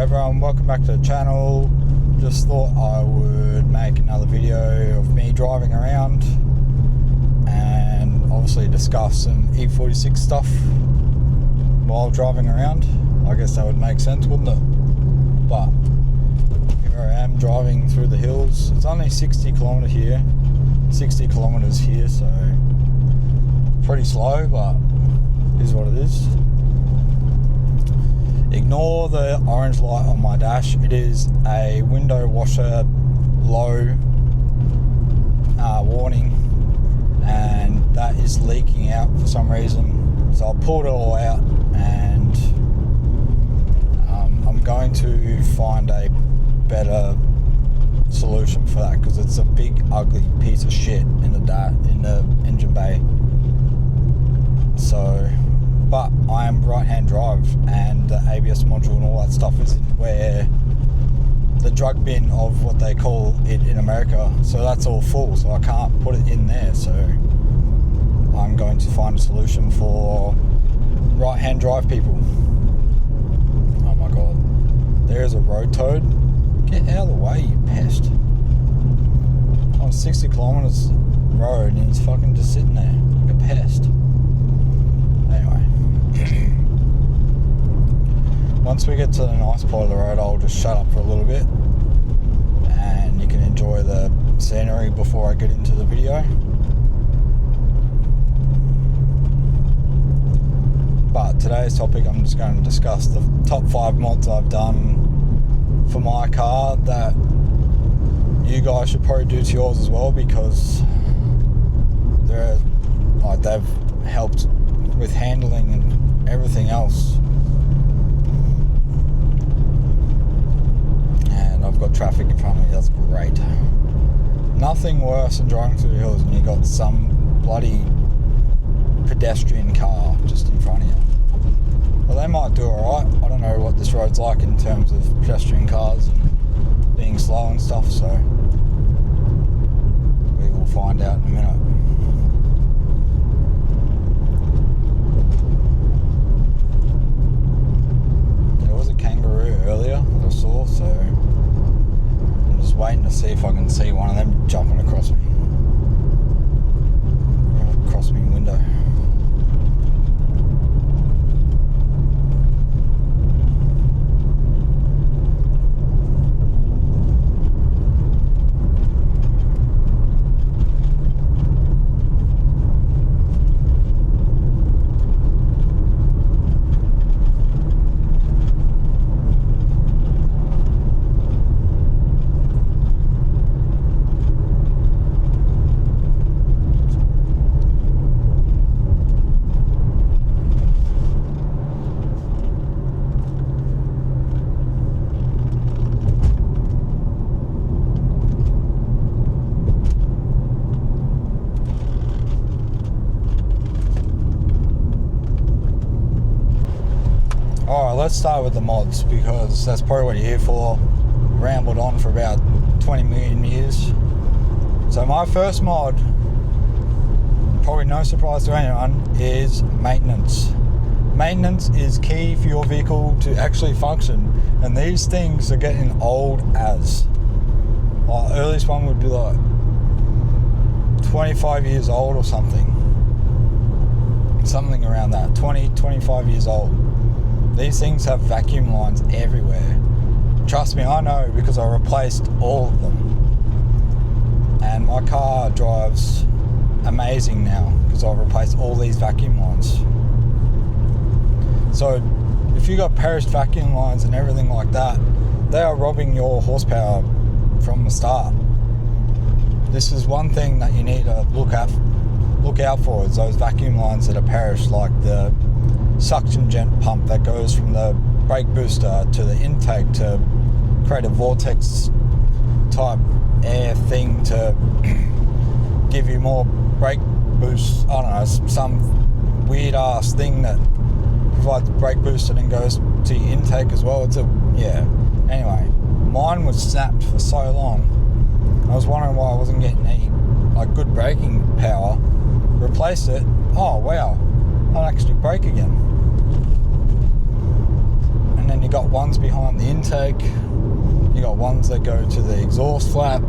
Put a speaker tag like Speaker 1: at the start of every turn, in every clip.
Speaker 1: everyone, welcome back to the channel. Just thought I would make another video of me driving around and obviously discuss some E46 stuff while driving around. I guess that would make sense, wouldn't it? But here I am driving through the hills. It's only 60 kilometers here, so pretty slow, but it is what it is. Ignore the orange light on my dash. It is a window washer low warning, and that is leaking out for some reason. So I pulled it all out, and I'm going to find a better solution for that, because it's a big ugly piece of shit in the engine bay. So, but I am right-hand drive, and the ABS module and all that stuff is in where the drug bin of what they call it in America. So that's all full, so I can't put it in there. So I'm going to find a solution for right-hand drive people. Oh my god, there's a road toad. Get out of the way, you pest. On 60 kilometers road and he's fucking just sitting there like a pest. Anyway, once we get to the nice part of the road, I'll just shut up for a little bit and you can enjoy the scenery before I get into the video. But today's topic, I'm just going to discuss the top 5 mods I've done for my car that you guys should probably do to yours as well, because they've helped with handling and everything else. And I've got traffic in front of me, that's great. Nothing worse than driving through the hills and you got some bloody pedestrian car just in front of you. Well, they might do alright. I don't know what this road's like in terms of pedestrian cars and being slow and stuff, so we will find out in a minute. There was a kangaroo earlier that I saw, so I'm just waiting to see if I can see one of them jumping across me. Across me window. Let's start with the mods, because that's probably what you're here for. Rambled on for about 20 million years. So my first mod, probably no surprise to anyone, is maintenance. Maintenance is key for your vehicle to actually function, and these things are getting old as. Our earliest one would be like 25 years old or something around that, 25 years old. These things have vacuum lines everywhere. Trust me, I know, because I replaced all of them. And my car drives amazing now because I've replaced all these vacuum lines. So if you got purist vacuum lines and everything like that, they are robbing your horsepower from the start. This is one thing that you need to look out for, is those vacuum lines that are purist, like the suction jet pump that goes from the brake booster to the intake to create a vortex type air thing to give you more brake boost. I don't know, some weird ass thing that provides brake boost and then goes to your intake as well. Anyway, mine was snapped for so long. I was wondering why I wasn't getting any good braking power. Replaced it. Oh wow, I'll actually brake again. And then you got ones behind the intake, you got ones that go to the exhaust flap,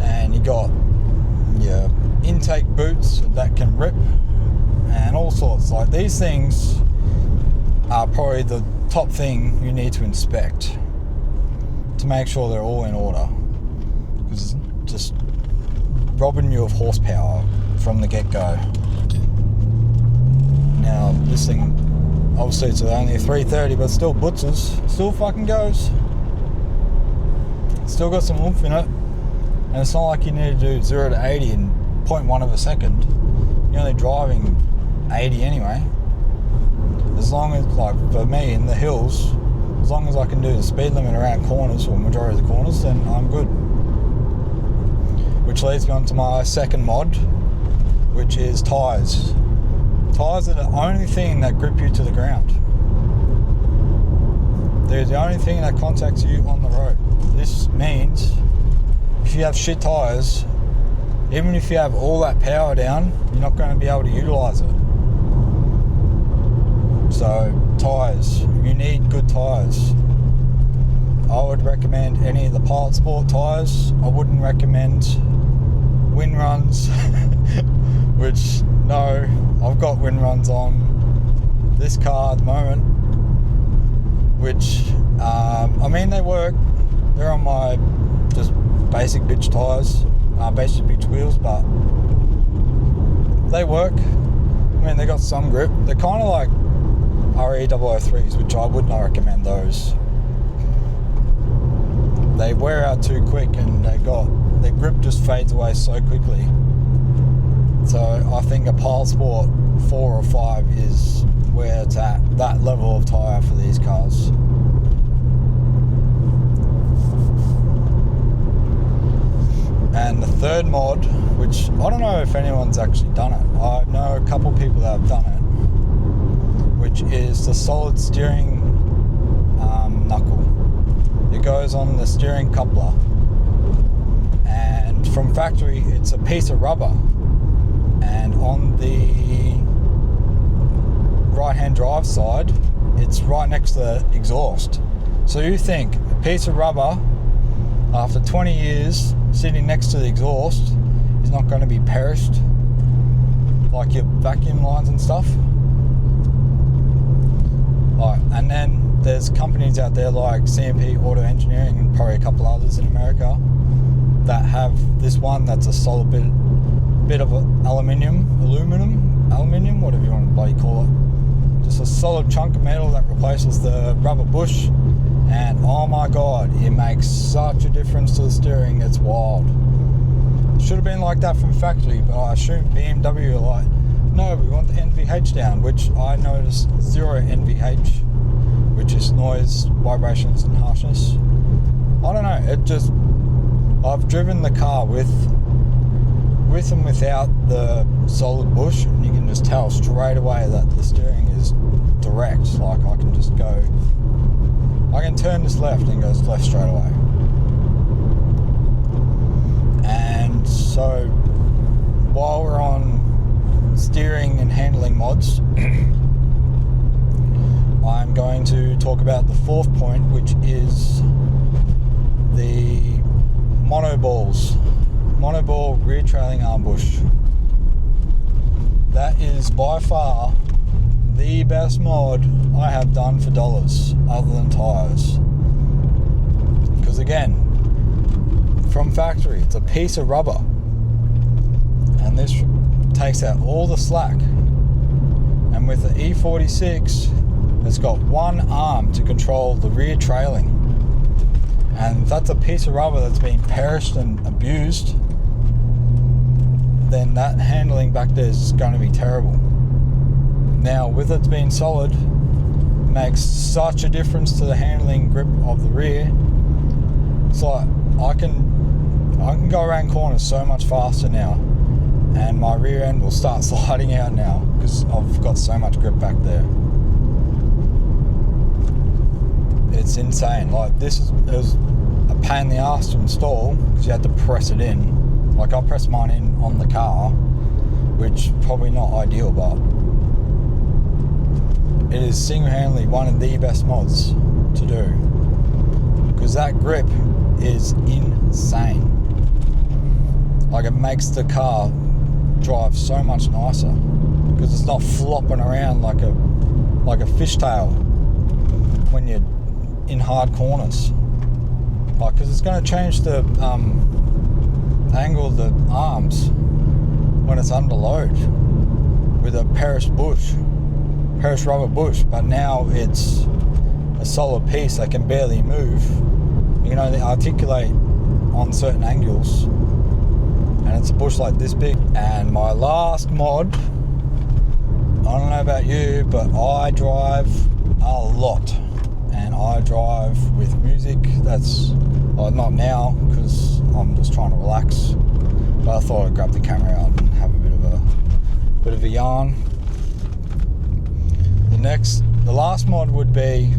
Speaker 1: and you got your intake boots that can rip, and all sorts. Like, these things are probably the top thing you need to inspect to make sure they're all in order, because it's just robbing you of horsepower from the get-go. Now, this thing, obviously it's only a 330, but still blitzes, still fucking goes. Still got some oomph in it, and it's not like you need to do 0 to 80 in 0.1 of a second. You're only driving 80 anyway. As long as, like, for me in the hills, as long as I can do the speed limit around corners, or majority of the corners, then I'm good. Which leads me on to my second mod, which is tyres. Tyres are the only thing that grip you to the ground. They're the only thing that contacts you on the road. This means if you have shit tyres, even if you have all that power down, you're not going to be able to utilise it. So, tyres. You need good tyres. I would recommend any of the Pilot Sport tyres. I wouldn't recommend wind runs, which, no, I've got wind runs on this car at the moment, which, I mean, they work. They're on my just basic bitch tyres, basic bitch wheels, but they work. I mean, they got some grip. They're kind of like RE003s, which I would not recommend those. They wear out too quick, and their grip just fades away so quickly. So I think a Pilot Sport 4 or 5 is where it's at, that level of tyre for these cars. And the third mod, which I don't know if anyone's actually done it. I know a couple people that have done it, which is the solid steering knuckle. It goes on the steering coupler, and from factory it's a piece of rubber, and on the right hand drive side it's right next to the exhaust. So you think a piece of rubber after 20 years sitting next to the exhaust is not going to be perished like your vacuum lines and stuff? Right, and then there's companies out there like CMP Auto Engineering and probably a couple others in America that have this one that's a solid bit of aluminium, whatever you want to bloody call it. Just a solid chunk of metal that replaces the rubber bush, and oh my god, it makes such a difference to the steering, it's wild. Should have been like that from factory, but I assume BMW are like, no, we want the NVH down, which I noticed 0 NVH, which is noise, vibrations and harshness. I don't know, I've driven the car with and without the solid bush, and you can just tell straight away that the steering is direct. Like, I can just go, I can turn this left and it goes left straight away. And so, while we're on steering and handling mods, I'm going to talk about the fourth point, which is the monoball rear trailing arm bush. That is by far the best mod I have done for dollars, other than tyres. Because again, from factory, it's a piece of rubber, and this takes out all the slack. And with the E46, it's got one arm to control the rear trailing, and if that's a piece of rubber that's been perished and abused, then that handling back there is going to be terrible. Now, with it being solid, it makes such a difference to the handling grip of the rear. It's like I can go around corners so much faster now, and my rear end will start sliding out now because I've got so much grip back there. It's insane. Like, it was a pain in the ass to install because you had to press it in. Like, I pressed mine in on the car, which probably not ideal, but it is single-handedly one of the best mods to do, because that grip is insane. Like, it makes the car drive so much nicer because it's not flopping around like a fishtail when you're in hard corners. Like, because it's going to change the angle of the arms when it's under load with a purist rubber bush, but now it's a solid piece that can barely move. You can only articulate on certain angles, and it's a bush like this big. And my last mod, I don't know about you, but I drive a lot, and I drive with music. That's not now because I'm just trying to relax, but I thought I'd grab the camera out and have a bit of a yarn. The last mod would be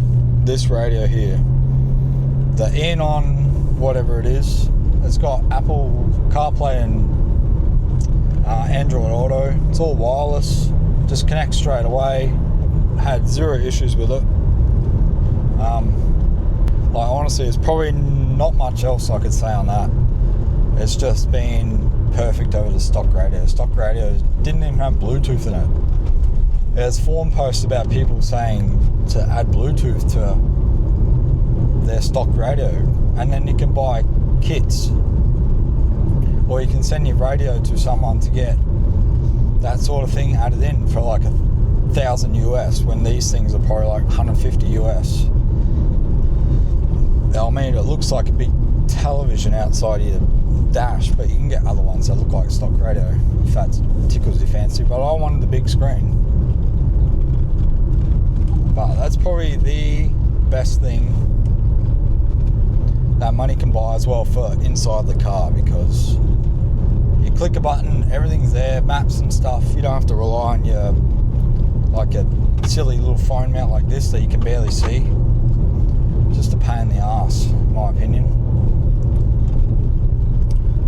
Speaker 1: this radio here, the Enon whatever it is. It's got Apple CarPlay and Android Auto. It's all wireless, just connects straight away. Had zero issues with it. Like, honestly, there's probably not much else I could say on that. It's just been perfect over the stock radio. Stock radio didn't even have Bluetooth in it. There's forum posts about people saying to add Bluetooth to their stock radio, and then you can buy kits, or you can send your radio to someone to get that sort of thing added in for like $1,000 US, when these things are probably like $150 US. I mean, it looks like a big television outside your dash, but you can get other ones that look like stock radio if that tickles your fancy. But I wanted the big screen. But that's probably the best thing that money can buy as well for inside the car, because you click a button, everything's there, maps and stuff. You don't have to rely on your, like, a silly little phone mount like this that you can barely see. Just a pain in the ass, in my opinion.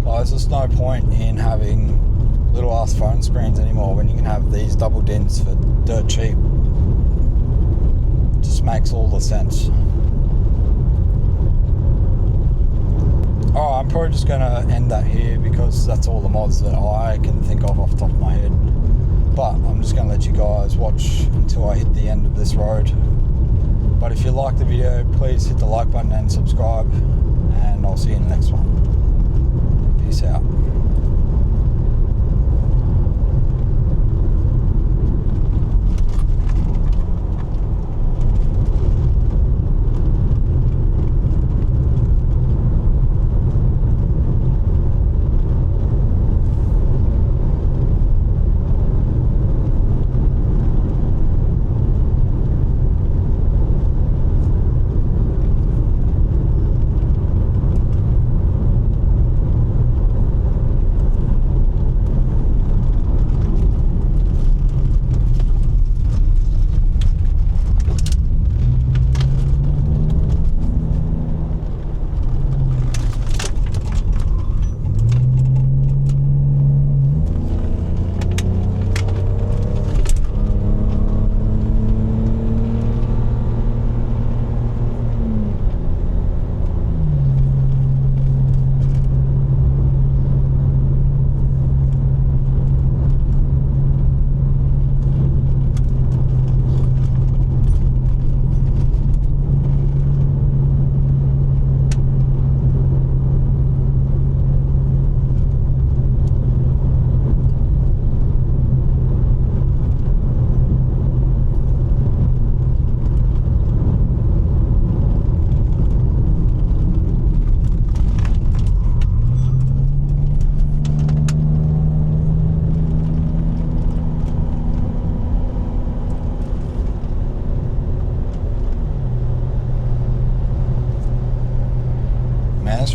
Speaker 1: There's just no point in having little ass phone screens anymore when you can have these double DINs for dirt cheap. Just makes all the sense. Alright, I'm probably just going to end that here because that's all the mods that I can think of off the top of my head. But I'm just going to let you guys watch until I hit the end of this road. But if you like the video, please hit the like button and subscribe, and I'll see you in the next one. Peace out.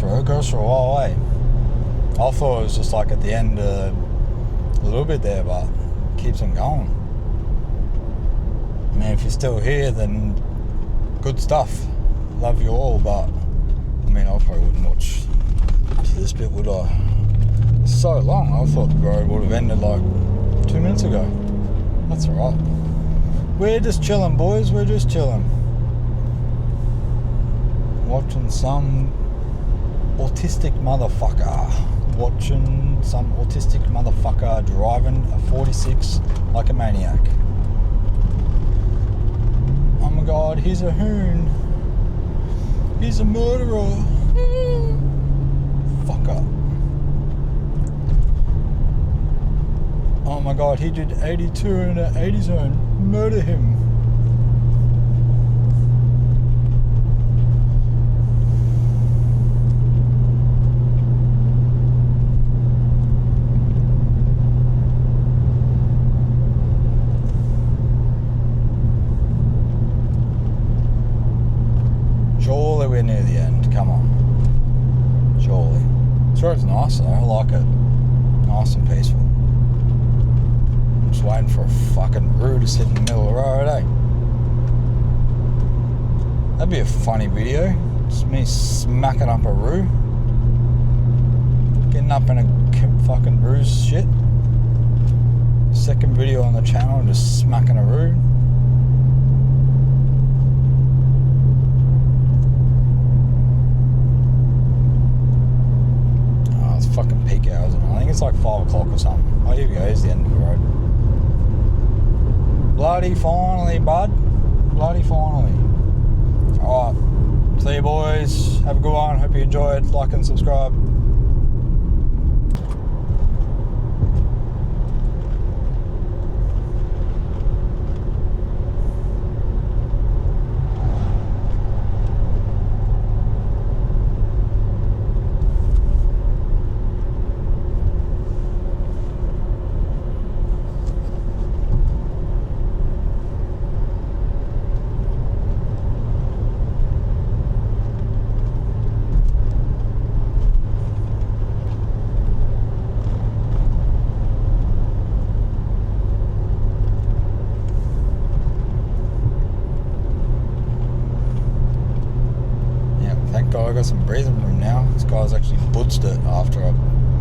Speaker 1: Road goes for a while away. I thought it was just like at the end a little bit there, but it keeps on going. I mean, if you're still here, then good stuff. Love you all, but I mean, I probably wouldn't watch to this bit, would I? It's so long. I thought the road would have ended like 2 minutes ago. That's alright. We're just chilling, boys. We're just chilling. Watching some autistic motherfucker. Driving a 46 like a maniac. Oh my god, he's a hoon. He's a murderer. Fucker. Oh my god, he did 82 in an 80 zone. Murder him. Surely we're near the end. Come on. Surely. This road's nice though. I like it. Nice and peaceful. I'm just waiting for a fucking roo to sit in the middle of the road, eh? That'd be a funny video. Just me smacking up a roo. Getting up in a fucking roo's shit. Second video on the channel, just smacking a roo. Fucking peak hours, and I think it's like 5 o'clock or something. Oh, here we go, here's the end of the road. Bloody finally, bud. Bloody finally. Alright, see you boys. Have a good one. Hope you enjoyed. Like and subscribe. God, I got some breathing room now. This guy's actually butched it after I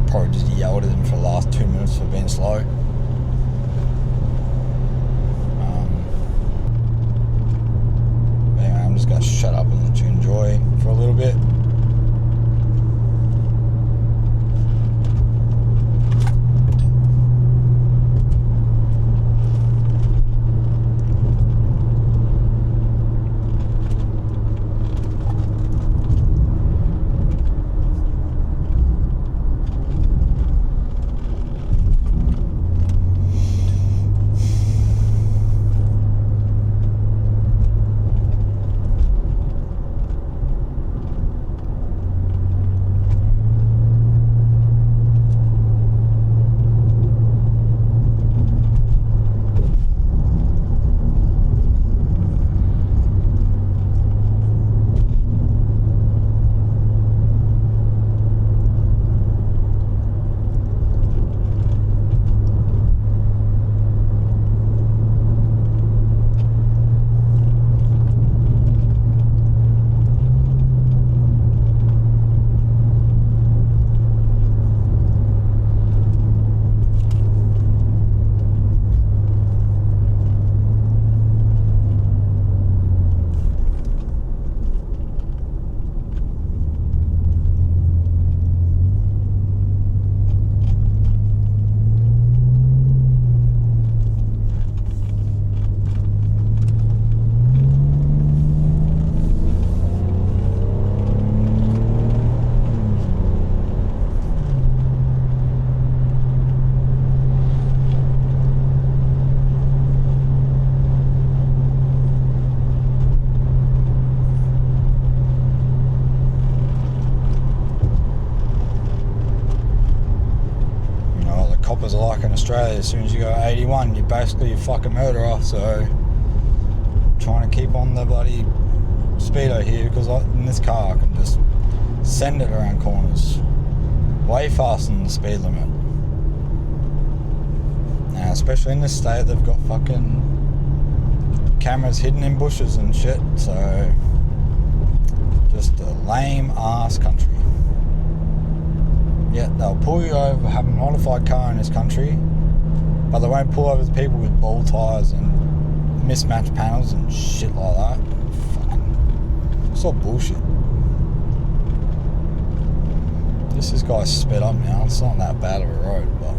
Speaker 1: probably just yelled at him for the last 2 minutes for being slow. Anyway, I'm just going to shut up and let you enjoy for a little bit. Coppers are like in Australia, as soon as you go 81, you're basically a fucking murderer. So I'm trying to keep on the bloody speedo here, because in this car I can just send it around corners way faster than the speed limit. Now, especially in this state, they've got fucking cameras hidden in bushes and shit, so just a lame ass country. Yeah, they'll pull you over, have a modified car in this country, but they won't pull over the people with bald tyres and mismatched panels and shit like that. Fucking, it's all bullshit. This guy's sped up now. It's not that bad of a road, but